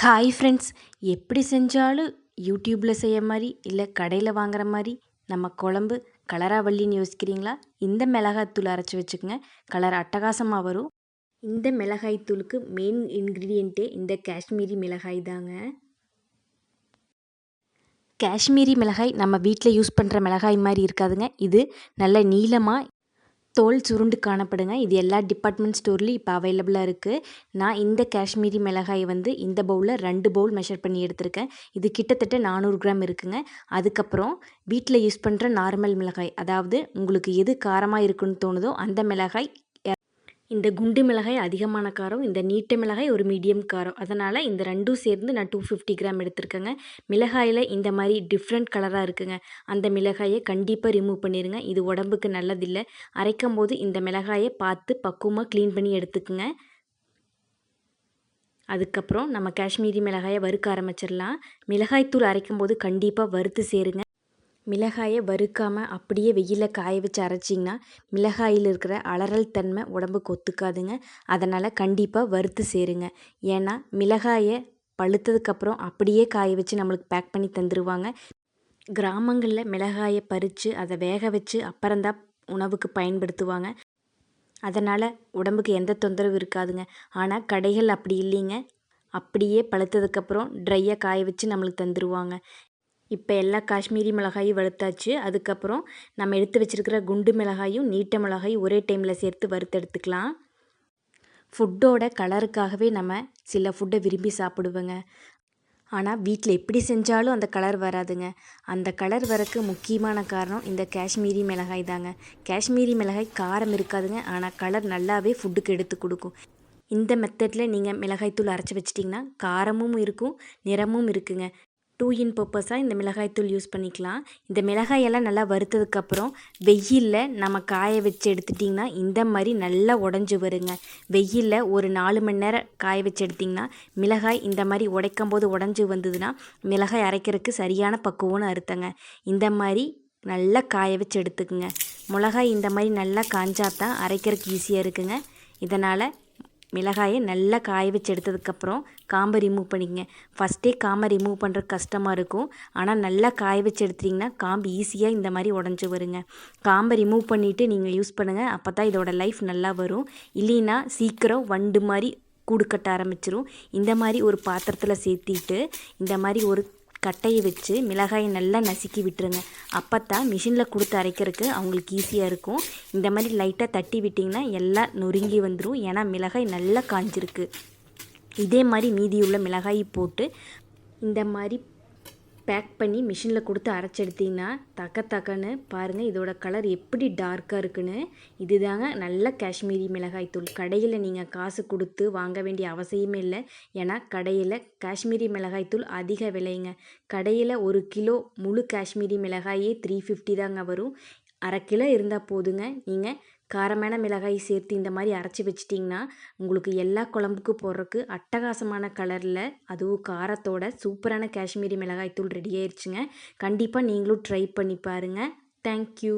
Hi friends, எப்படி செஞ்சாலும் யூடியூப்பில் செய்ய மாதிரி இல்லை கடையில் வாங்குற மாதிரி நம்ம குழம்பு கலராக வள்ளின்னு யோசிக்கிறீங்களா? இந்த மிளகாய்த்தூள் அரைச்சி வச்சுக்கோங்க. கலர் அட்டகாசமாக வரும். இந்த மிளகாய்த்தூளுக்கு மெயின் இன்க்ரீடியண்ட்டே இந்த காஷ்மீரி மிளகாய் தாங்க. காஷ்மீரி மிளகாய் நம்ம வீட்டில் யூஸ் பண்ணுற மிளகாய் மாதிரி இருக்காதுங்க. இது நல்ல நீளமாக தோல் சுருண்டு காணப்படுங்க. இது எல்லா டிபார்ட்மெண்ட் ஸ்டோர்லேயும் இப்போ அவைலபிளாக இருக்குது. நான் இந்த காஷ்மீரி மிளகாயை இந்த பவுலில் 2 பவுல் மெஷர் பண்ணி எடுத்திருக்கேன். இது கிட்டத்தட்ட 400 கிராம் இருக்குங்க. அதுக்கப்புறம் வீட்டில் யூஸ் பண்ணுற நார்மல் மிளகாய், அதாவது உங்களுக்கு எது காரமாக இருக்குன்னு தோணுதோ அந்த மிளகாய். இந்த குண்டு மிளகாய் அதிகமான காரம், இந்த நீட்ட மிளகாய் ஒரு மீடியம் காரம். அதனால் இந்த ரெண்டும் சேர்ந்து நான் 250 கிராம் எடுத்திருக்கேங்க. மிளகாயில் இந்த மாதிரி டிஃப்ரெண்ட் கலராக இருக்குங்க. அந்த மிளகாயை கண்டிப்பாக ரிமூவ் பண்ணிடுங்க. இது உடம்புக்கு நல்லதில்லை. அரைக்கும் போது இந்த மிளகாயை பார்த்து பக்குவமாக க்ளீன் பண்ணி எடுத்துக்குங்க. அதுக்கப்புறம் நம்ம காஷ்மீரி மிளகாயை வறுக்க ஆரம்பிச்சிடலாம். மிளகாய்த்தூள் அரைக்கும் போது கண்டிப்பாக வறுத்து சேருங்க. மிளகாயை வறுக்காமல் அப்படியே வெயிலில் காய வச்சு அரைச்சிங்கன்னா மிளகாயில் இருக்கிற அலறல் தன்மை உடம்புக்கு ஒத்துக்காதுங்க. அதனால் கண்டிப்பாக வறுத்து சேருங்க. ஏன்னா மிளகாயை பழுத்ததுக்கப்புறம் அப்படியே காய வச்சு நம்மளுக்கு பேக் பண்ணி தந்துடுவாங்க. கிராமங்களில் மிளகாயை பறித்து அதை வேக வச்சு அப்புறம்தான் உணவுக்கு பயன்படுத்துவாங்க. அதனால் உடம்புக்கு எந்த தொந்தரவும் இருக்காதுங்க. ஆனால் கடைகள் அப்படி இல்லைங்க. அப்படியே பழுத்ததுக்கப்புறம் ட்ரையாக காய வச்சு நம்மளுக்கு தந்துடுவாங்க. இப்போ எல்லா காஷ்மீரி மிளகாயும் வறுத்தாச்சு. அதுக்கப்புறம் நம்ம எடுத்து வச்சுருக்கிற குண்டு மிளகாயும் நீட்ட மிளகாயும் ஒரே டைமில் சேர்த்து வறுத்தெடுத்துக்கலாம். ஃபுட்டோட கலருக்காகவே நம்ம சில ஃபுட்டை விரும்பி சாப்பிடுவோங்க. ஆனால் வீட்டில் எப்படி செஞ்சாலும் அந்த கலர் வராதுங்க. அந்த கலர் வரக்கு முக்கியமான காரணம் இந்த காஷ்மீரி மிளகாய் தாங்க. காஷ்மீரி மிளகாய் காரம் இருக்காதுங்க, ஆனால் கலர் நல்லாவே ஃபுட்டுக்கு எடுத்து கொடுக்கும். இந்த மெத்தடில் நீங்கள் மிளகாய்த்தூள் அரைச்சி வச்சிட்டிங்கன்னா காரமும் இருக்கும், நிறமும் இருக்குங்க. 2 இன் பர்பஸாக இந்த மிளகாய்த்தூள் யூஸ் பண்ணிக்கலாம். இந்த மிளகாயெல்லாம் நல்லா வறுத்ததுக்கப்புறம் வெயிலில் நம்ம காய வச்சு எடுத்துட்டிங்கன்னா இந்த மாதிரி நல்லா உடஞ்சி வருங்க. வெயிலில் ஒரு 4 மணி நேரம் காய வச்சு எடுத்திங்கன்னா மிளகாய் இந்த மாதிரி உடைக்கும் போது உடஞ்சி வந்ததுன்னா மிளகாய் அரைக்கிறதுக்கு சரியான பக்குவம்னு அர்த்தங்க. இந்த மாதிரி நல்லா காய வச்சு எடுத்துக்குங்க. மிளகாய் இந்த மாதிரி நல்லா காஞ்சாதான் அரைக்கிறதுக்கு ஈஸியாக இருக்குங்க. இதனால் மிளகாயை நல்லா காய வச்சு எடுத்ததுக்கப்புறம் காம்பை ரிமூவ் பண்ணிக்கங்க. ஃபஸ்ட்டே காம்பை ரிமூவ் பண்ணுறது கஷ்டமாக இருக்கும். ஆனால் நல்லா காய வச்சு எடுத்திங்கன்னா காம்பு ஈஸியாக இந்த மாதிரி உடஞ்சி வருங்க. காம்பை ரிமூவ் பண்ணிவிட்டு நீங்கள் யூஸ் பண்ணுங்கள். அப்போ தான் இதோட லைஃப் நல்லா வரும். இல்லைன்னா சீக்கிரம் வண்டு மாதிரி கூடு கட்ட ஆரம்பிச்சிரும். இந்த மாதிரி ஒரு பாத்திரத்தில் சேர்த்திட்டு இந்த மாதிரி ஒரு கட்டையை வச்சு மிளகாயை நல்லா நசுக்கி விட்டுருங்க. அப்போ தான் மிஷினில் கொடுத்து அரைக்கிறதுக்கு அவங்களுக்கு ஈஸியாக இருக்கும். இந்த மாதிரி லைட்டாக தட்டி விட்டிங்கன்னா எல்லாம் நொறுங்கி வந்துடும். ஏன்னா மிளகாய் நல்லா காஞ்சிருக்கு. இதே மாதிரி மீதி உள்ள மிளகாய் போட்டு இந்த மாதிரி பேக் பண்ணி மிஷினில் கொடுத்து அரைச்சி எடுத்திங்கன்னா தக்கன்னு பாருங்கள் இதோட கலர் எப்படி டார்க்காக இருக்குன்னு. இதுதாங்க நல்ல காஷ்மீரி மிளகாய்த்தூள். கடையில் நீங்கள் காசு கொடுத்து வாங்க வேண்டிய அவசியமே இல்லை. ஏன்னா கடையில் காஷ்மீரி மிளகாய்த்தூள் அதிக விலைங்க. கடையில் 1 கிலோ முழு காஷ்மீரி மிளகாயே 350 தாங்க வரும். அரை கிலோ இருந்தால் போதுங்க. நீங்கள் காரமான மிளகாய் சேர்த்து இந்த மாதிரி அரைச்சி வச்சிட்டிங்கன்னா உங்களுக்கு எல்லா குழம்புக்கும் போடுறதுக்கு அட்டகாசமான கலரில் அதுவும் காரத்தோட சூப்பரான காஷ்மீரி மிளகாய் தூள் ரெடி ஆயிடுச்சுங்க. கண்டிப்பாக நீங்களும் ட்ரை பண்ணி பாருங்கள். தேங்க்யூ.